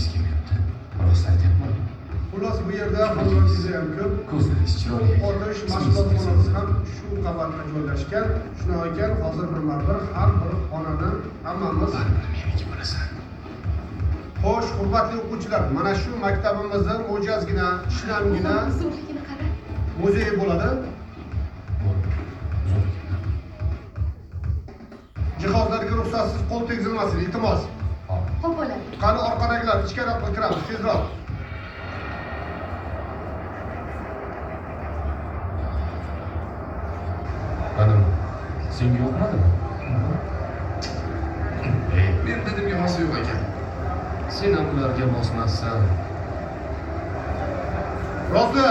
ko'rgisi kelmayapti. Rost aytyapman. Xullas bu yerda xonadonimiz ham ko'p. Ko'zlaringiz chiroyli. O'rnish mashg'ulotxonamiz ham shu qavatda joylashgan. Shundan ekan hozir bir har bir xonani hammamiz Baribir meniki bo'lasan. xo'sh, hurmatli o'quvchilar, mana shu maktabimizda mo'jazgina, shinamgina Zo'rligini qara. muzey bo'ladi. Jihozlarga ruxsatsiz qo'l tegizilmasin, iltimos. Xo'p bo'ladi. Qani orqadagilar ichkariroq kiramiz, tezroq. Hanım, senga yoqmadimi? Men dedim yo'qsa yo'q ekan. Sen ham ularga mosmassan. Rosti.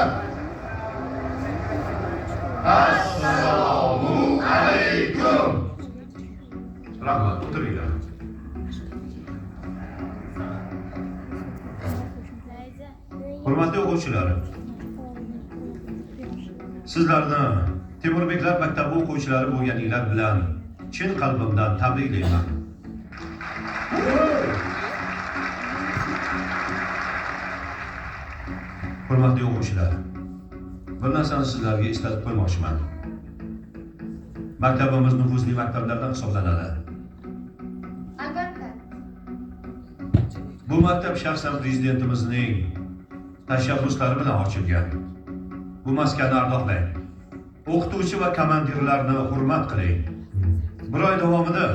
Assalomu alaykum. Rahmat, o'tiringlar. Hurmatli o'quvchilar, sizlarni Temurbeklar maktabi o'quvchilari bo'lganinglar bilan chin qalbimdan tabriklayman. Hurmatli o'quvchilar, bir narsani sizlarga eslatib qo'ymoqchiman. Maktabimiz nufuzli maktablardan hisoblanadi. Albatta. Bu maktab shaxsan prezidentimizning tashabbuslari bilan ochilgan. Bu maskanni ardoqlang. O'qituvchi va komandirlarni hurmat qiling. Bir oy davomida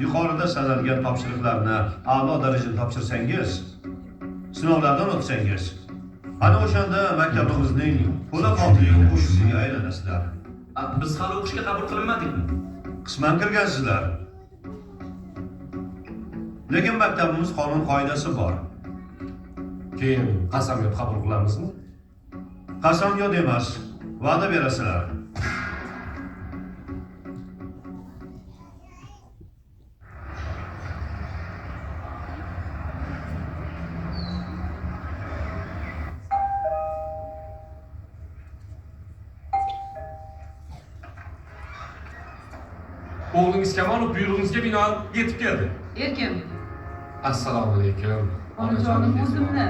yuqorida sanalgan topshiriqlarni a'lo darajada topshirsangiz, sinovlardan o'tsangiz, ana o'shanda maktabimizning to'laqonli o'quvchisiga aylanasizlar. Biz hali o'qishga qabul qilinmadikmi? Qisman kirgansizlar. Lekin maktabimiz qonun qoidasi bor. Keyin qasamyod qabul qilamizmi? Qasamyod emas, va'da berasizlar. O'g'lingiz Kamolov buyrug'ingizga binoan yetib keldi. Erkin, Assalomu alaykum. onajonim o'zimni.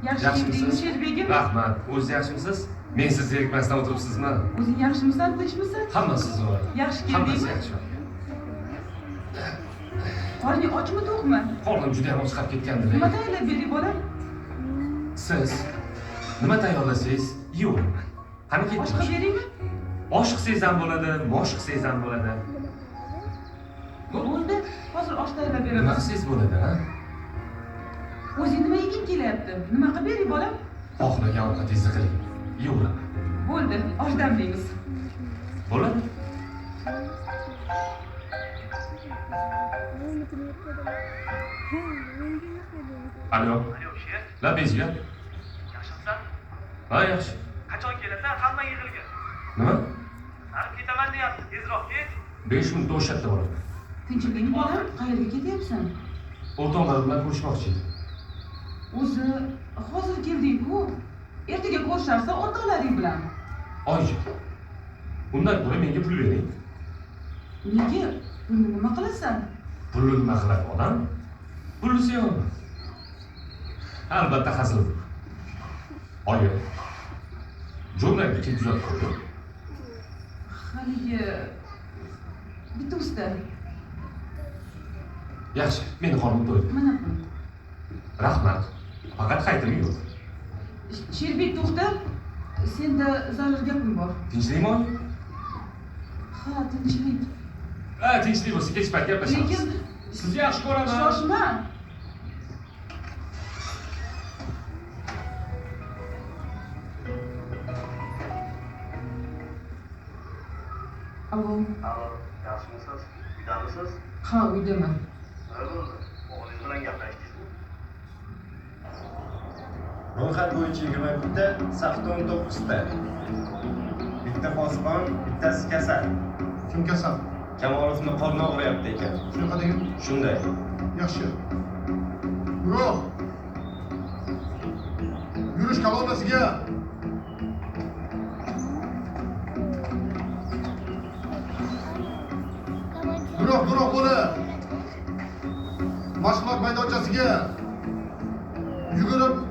Yaxshi Yaxshimisiz? keldingiz Sherbegim. Rahmat. O'zingiz yaxshimisiz? Men siz zerikmasdan o'tiribsizmi? O'zing yaxshimisan, tinchmisan? Hammasi zo'r. Yaxshi Hammasi keldingmi? yaxshi. Qorning ochmi, to'qmi? Qornim juda ham ochqab ketgandi. Nima tayyorlab bering, bolam? Siz nima tayyorlasangiz yeyveraman. Qani Oshqa ketdingiz? beringmi? Osh qilsangiz ham bo'ladi, mosh qilsangiz ham bo'ladi. Bo'ldi, hozir osh tayyorlab Nima beraman. qilsangiz bo'ladi, ha? O'zing nima yeging kelyapti? Nima qilib bering, bolam? Xohlagan ovqatingizni qiling. Yeyveraman. Bo'ldi, osh damlaymiz. Bo'ladi. Alo. Labingiz yo'q? Yaxshimisan? Ha, yaxshi. Qachon kelasan? Hamma yig'ilgan. Nima? Har ketaman deyapti. Tezroq ket. 5 minutda o'sha yerda bo'laman. Tinchliging, bolam? Qayerga ketyapsan? O'rtoqlar bilan ko'rishmoqchi edim. O'zi, hozir kelding-ku. Ertaga ko'risharsan o'rtoqlaring bilan. Oyijon. Undan ko'ra menga pul bering. Nega? Buni nima qilasan? Pulni nima qiladi odam? Pulni sevaman. Albatta hazil. Oyi. Jo'mrakni kim tuzatib qo'ydi? Haligi bitta usta. Yaxshi, meni qornim to'ydi. Mana pul. Rahmat. Faqat qaytimi yo'q. Sherbek to'xta. Senda zarur gapim bor. Tinchlikmi oyi? Ha, tinchlik. Ha, tinchlik bo'lsa kech payt gaplashamiz. Lekin Sizni yaxshi ko'raman. shoshma. Alo. Alo, yaxshimisiz? Uydamisiz? Ha, uydaman. Nima bo'ldi? O'g'lingiz bilan gaplashdingizmi? Ro'yxat bo'yicha 20 ta, safda 19 ta. Bitta posbon, bittasi kasal. Kim kasal? Kamolovni qorni og'riyapti ekan. Shunaqa degan. Shunday. Yaxshi. Yo'q. Yurish kolonnasiga. Guruh bo'lib. Mashg'ulot maydonchasiga. yugurib